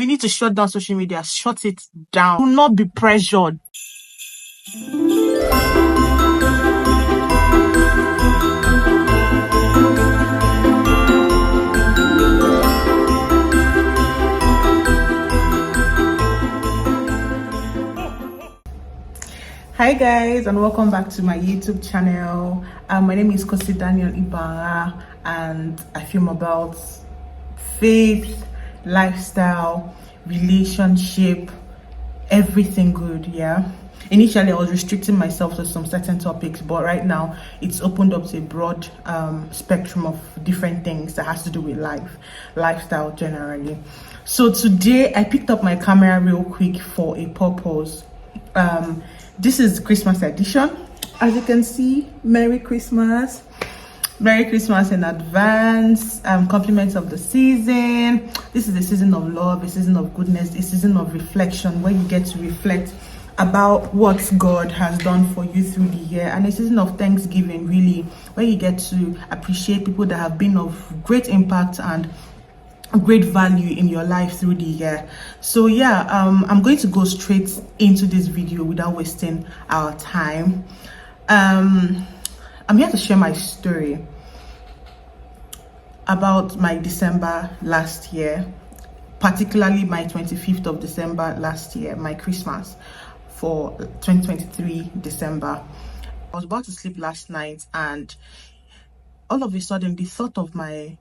We need to shut down social media. Shut it down. Do not be pressured. Hi guys, and welcome back to my YouTube channel. My name is Daniel-Ibanga, and I film about faith, lifestyle, relationship, everything good. Yeah, initially I was restricting myself to some certain topics, but right now it's opened up to a broad spectrum of different things that has to do with lifestyle generally. So today I picked up my camera real quick for a purpose. This is Christmas edition. As you can see, Merry Christmas in advance. Compliments of the season. This is the season of love, a season of goodness, a season of reflection, where you get to reflect about what God has done for you through the year, and a season of thanksgiving, really, where you get to appreciate people that have been of great impact and great value in your life through the year. So yeah, I'm going to go straight into this video without wasting our time. I'm here to share my story about my December last year, particularly my 25th of December last year, my Christmas for 2023 December. I was about to sleep last night, and all of a sudden the thought of my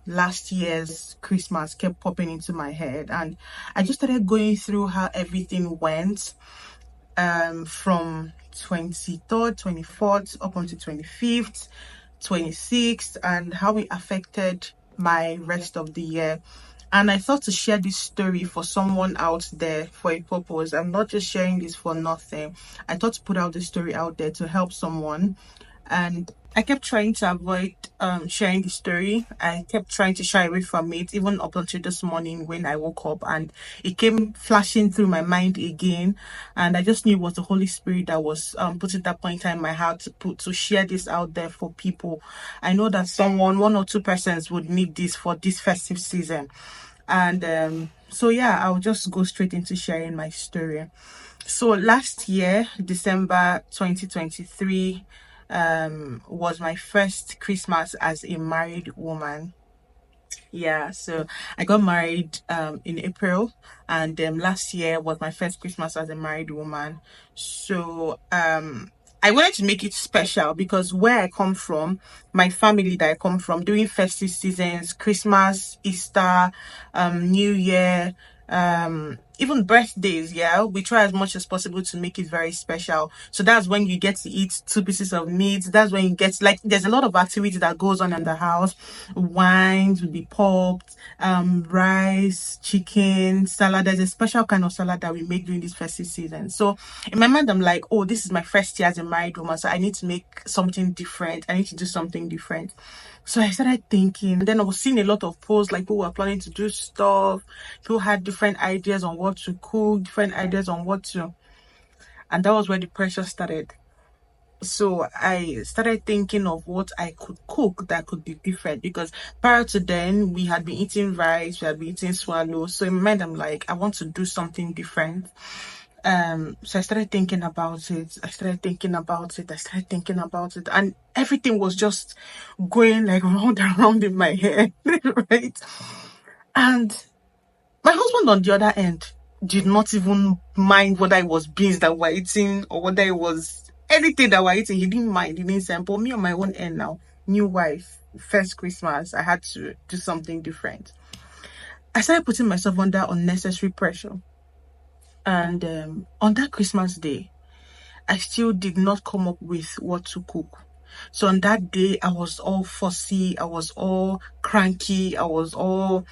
last year's Christmas kept popping into my head, and I just started going through how everything went from 23rd, 24th up until 25th, 26th, and how it affected my rest of the year. And I thought to share this story for someone out there for a purpose. I'm not just sharing this for nothing. I thought to put out this story out there to help someone, and I kept trying to avoid sharing the story. I kept trying to shy away from it, even up until this morning when I woke up and it came flashing through my mind again. And I just knew it was the Holy Spirit that was putting that pointer in my heart to share this out there for people. I know that one or two persons would need this for this festive season. And so yeah, I'll just go straight into sharing my story. So last year, December 2023, was my first Christmas as a married woman. Yeah, so I got married in April, and last year was my first Christmas as a married woman. So I wanted to make it special because where I come from, my family that I come from, during festive seasons, Christmas, Easter, New Year, even birthdays, yeah, we try as much as possible to make it very special. So that's when you get to eat 2 pieces of meat. That's when you get, like, there's a lot of activity that goes on in the house. Wines will be popped, rice, chicken, salad. There's a special kind of salad that we make during this festive season. So in my mind, I'm like, oh, this is my first year as a married woman, so I need to make something different. I need to do something different. So I started thinking, and then I was seeing a lot of posts, like people were planning to do stuff. People had different ideas on what to cook, different ideas on what to, and that was where the pressure started. So I started thinking of what I could cook that could be different, because prior to then we had been eating rice, we had been eating swallow. So in my mind, I'm like, I want to do something different. So I started thinking about it. I started thinking about it, and everything was just going like round and round in my head, right? And my husband, on the other end, did not even mind whether it was beans that we're eating or whether it was anything that we're eating. He didn't mind. He didn't say. But me on my own end now, new wife, first Christmas, I had to do something different. I started putting myself under unnecessary pressure. And on that Christmas day, I still did not come up with what to cook. So on that day, I was all fussy. I was all cranky. I was all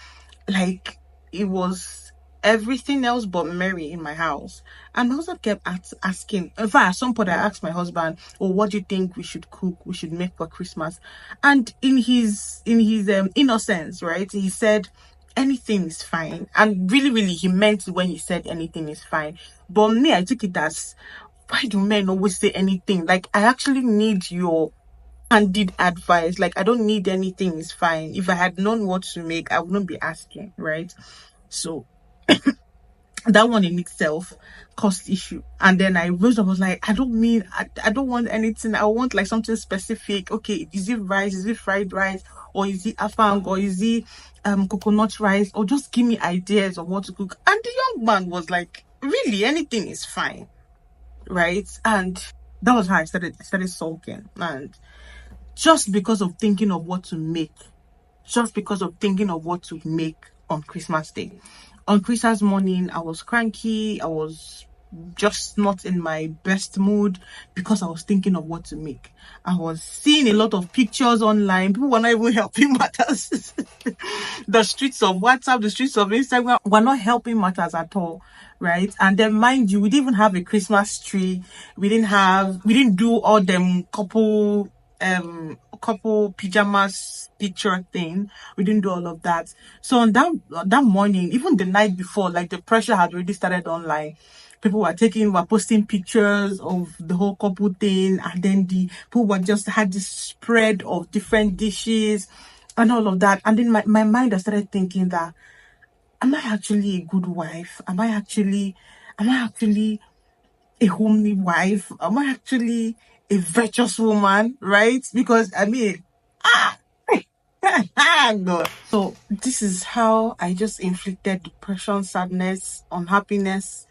like, it was everything else but merry in my house. And my husband kept asking. In fact, at some point I asked my husband, oh, what do you think we should cook, we should make for Christmas? And in his innocence, right, he said anything is fine. And really he meant it when he said anything is fine. But me, I took it as, why do men always say anything? Like, I actually need your candid advice. Like, I don't need anything is fine. If I had known what to make, I wouldn't be asking, right? So that one in itself cost issue. And then I rose up, was like, I don't want anything. I want like something specific. Okay, is it rice? Is it fried rice? Or is it afang? Or is it coconut rice? Or just give me ideas of what to cook. And the young man was like, really, anything is fine, right? And that was how I started sulking. And just because of thinking of what to make, on Christmas Day. On Christmas morning, I was cranky. I was just not in my best mood because I was thinking of what to make. I was seeing a lot of pictures online. People were not even helping matters. The streets of WhatsApp, the streets of Instagram were not helping matters at all, right? And then, mind you, we didn't even have a Christmas tree. We didn't do all them couple pajamas picture thing. We didn't do all of that. So on that morning, even the night before, like the pressure had already started online. People were posting pictures of the whole couple thing, and then the people just had this spread of different dishes and all of that. And then my mind, I started thinking that, am I actually a good wife? Am I actually a homely wife? Am I actually a virtuous woman? Right? Because I mean, God. So this is how I just inflicted depression, sadness, unhappiness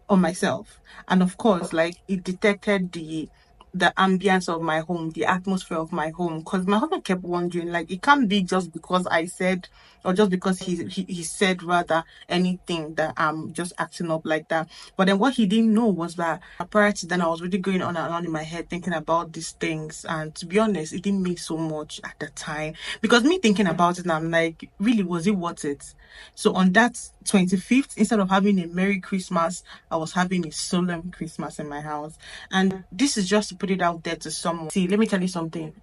on myself. And of course, like, it detected the ambience of my home, the atmosphere of my home, because my husband kept wondering, like, it can't be just because I said, or just because he said rather anything, that I'm just acting up like that. But then what he didn't know was that prior to then, I was really going on and on in my head thinking about these things, and to be honest, it didn't mean so much at the time, because me thinking about it, I'm like, really, was it worth it? So on that 25th, instead of having a Merry Christmas, I was having a solemn Christmas in my house. And this is just to put it out there to someone. See, let me tell you something.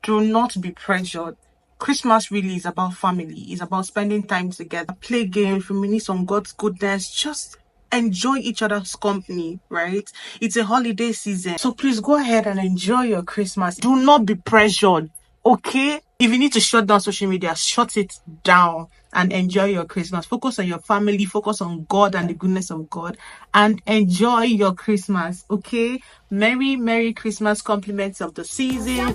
Do not be pressured. Christmas really is about family. It's about spending time together. Play games, reminisce on God's goodness. Just enjoy each other's company, right? It's a holiday season. So please go ahead and enjoy your Christmas. Do not be pressured, okay? If you need to shut down social media, shut it down and enjoy your Christmas. Focus on your family, focus on God and the goodness of God, and enjoy your Christmas, okay? Merry Christmas, compliments of the season.